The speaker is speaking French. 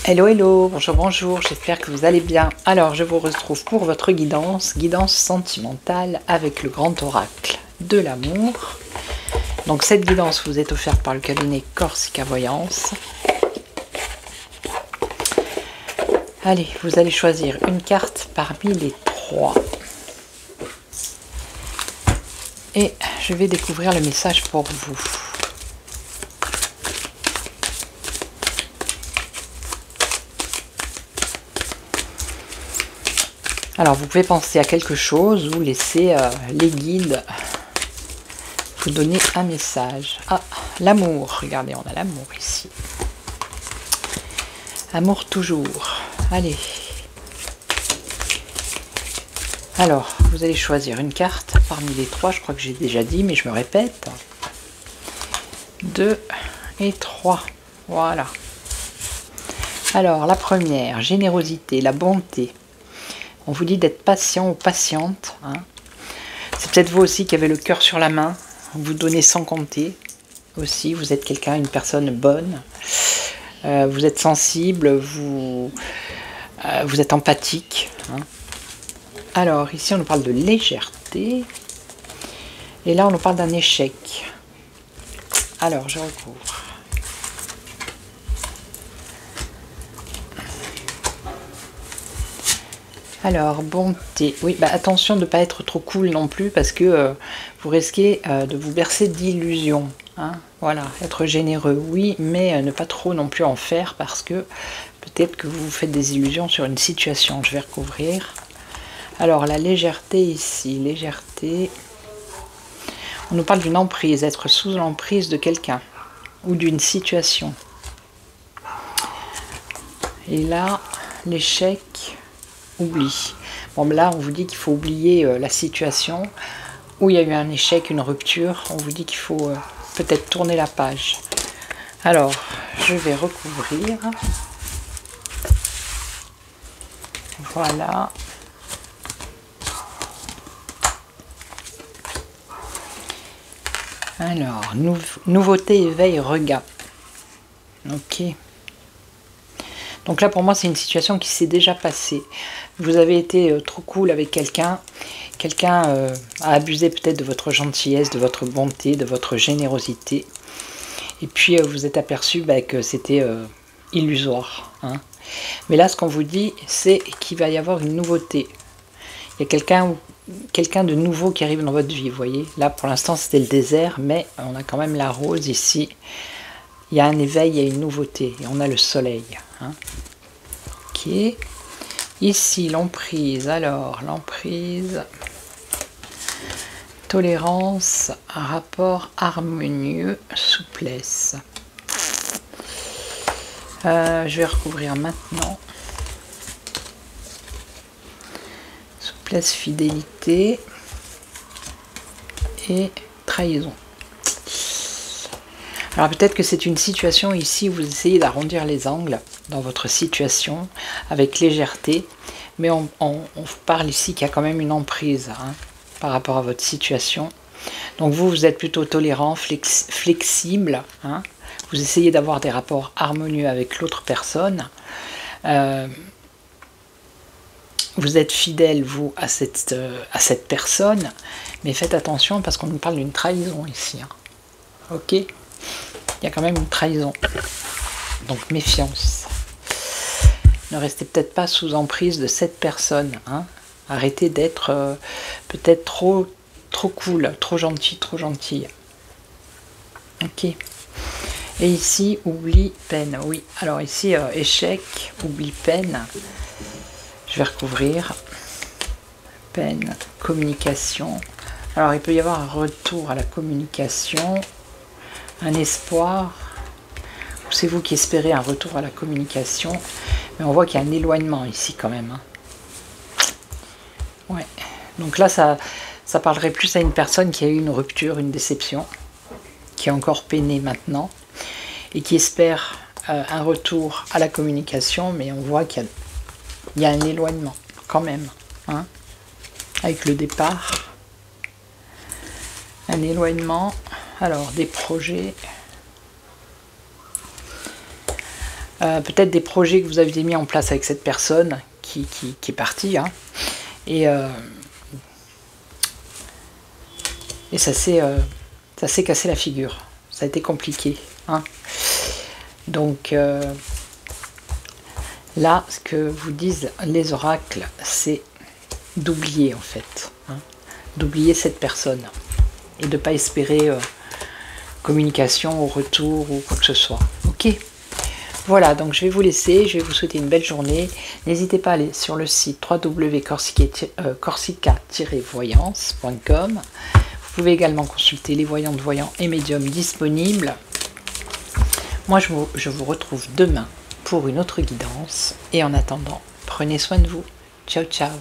Hello, hello, bonjour, bonjour, j'espère que vous allez bien. Alors, je vous retrouve pour votre guidance sentimentale avec le grand oracle de l'amour. Donc, cette guidance vous est offerte par le cabinet Corsica Voyance. Allez, vous allez choisir une carte parmi les trois. Et je vais découvrir le message pour vous. Alors, vous pouvez penser à quelque chose ou laisser les guides vous donner un message. Ah, l'amour. Regardez, on a l'amour ici. Amour toujours. Allez. Alors, vous allez choisir une carte parmi les trois. Je crois que j'ai déjà dit, mais je me répète. 2 et 3. Voilà. Alors, la première, générosité, la bonté. On vous dit d'être patient ou patiente. Hein. C'est peut-être vous aussi qui avez le cœur sur la main. Vous donnez sans compter. Aussi, vous êtes quelqu'un, une personne bonne. Vous êtes sensible. Vous êtes empathique. Hein. Alors, ici, on nous parle de légèreté. Et là, on nous parle d'un échec. Alors, je recouvre. Alors, bonté. Oui, bah, attention de ne pas être trop cool non plus parce que vous risquez de vous bercer d'illusions. Hein. Voilà, être généreux, oui, mais ne pas trop non plus en faire parce que peut-être que vous vous faites des illusions sur une situation. Je vais recouvrir. Alors, la légèreté ici, légèreté. On nous parle d'une emprise, être sous l'emprise de quelqu'un ou d'une situation. Et là, l'échec. Oubli. Bon, là, on vous dit qu'il faut oublier la situation où il y a eu un échec, une rupture. On vous dit qu'il faut peut-être tourner la page. Alors, je vais recouvrir. Voilà. Alors, nouveauté, éveil, regain. Ok. Donc là, pour moi, c'est une situation qui s'est déjà passée. Vous avez été trop cool avec quelqu'un. Quelqu'un a abusé peut-être de votre gentillesse, de votre bonté, de votre générosité. Et puis, vous êtes aperçu que c'était illusoire. Hein. Mais là, ce qu'on vous dit, c'est qu'il va y avoir une nouveauté. Il y a quelqu'un de nouveau qui arrive dans votre vie, vous voyez. Là, pour l'instant, c'était le désert, mais on a quand même la rose ici. Il y a un éveil, il y a une nouveauté. Et on a le soleil. Hein. Ok. Ici, l'emprise. Alors, l'emprise. Tolérance, rapport harmonieux, souplesse. Je vais recouvrir maintenant. Souplesse, fidélité et trahison. Alors peut-être que c'est une situation ici où vous essayez d'arrondir les angles dans votre situation avec légèreté, mais on parle ici qu'il y a quand même une emprise hein, par rapport à votre situation. Donc vous êtes plutôt tolérant, flexible, hein, vous essayez d'avoir des rapports harmonieux avec l'autre personne, vous êtes fidèle vous à cette personne, mais faites attention parce qu'on nous parle d'une trahison ici. Hein. Ok ? Il y a quand même une trahison. Donc méfiance. Ne restez peut-être pas sous emprise de cette personne. Hein. Arrêtez d'être peut-être trop cool, trop gentil, trop gentille. Ok. Et ici, oubli, peine. Oui. Alors ici, échec, oubli, peine. Je vais recouvrir. Peine, communication. Alors il peut y avoir un retour à la communication. Un espoir, c'est vous qui espérez un retour à la communication, mais on voit qu'il y a un éloignement ici quand même. Hein. Ouais. Donc là, ça parlerait plus à une personne qui a eu une rupture, une déception, qui est encore peinée maintenant, et qui espère un retour à la communication, mais on voit qu'il y a un éloignement quand même, hein, avec le départ. Un éloignement. Alors, des projets. peut-être des projets que vous aviez mis en place avec cette personne qui est partie, hein, et ça s'est cassé la figure, ça a été compliqué, hein. Donc là, ce que vous disent les oracles, c'est d'oublier en fait, hein, d'oublier cette personne et de ne pas espérer communication au retour ou quoi que ce soit. Ok, voilà, donc je vais vous laisser, je vais vous souhaiter une belle journée. N'hésitez pas à aller sur le site www.corsica-voyance.com. Vous pouvez également consulter les voyantes, voyants et médiums disponibles. Moi, je vous retrouve demain pour une autre guidance. Et en attendant, prenez soin de vous. Ciao, ciao.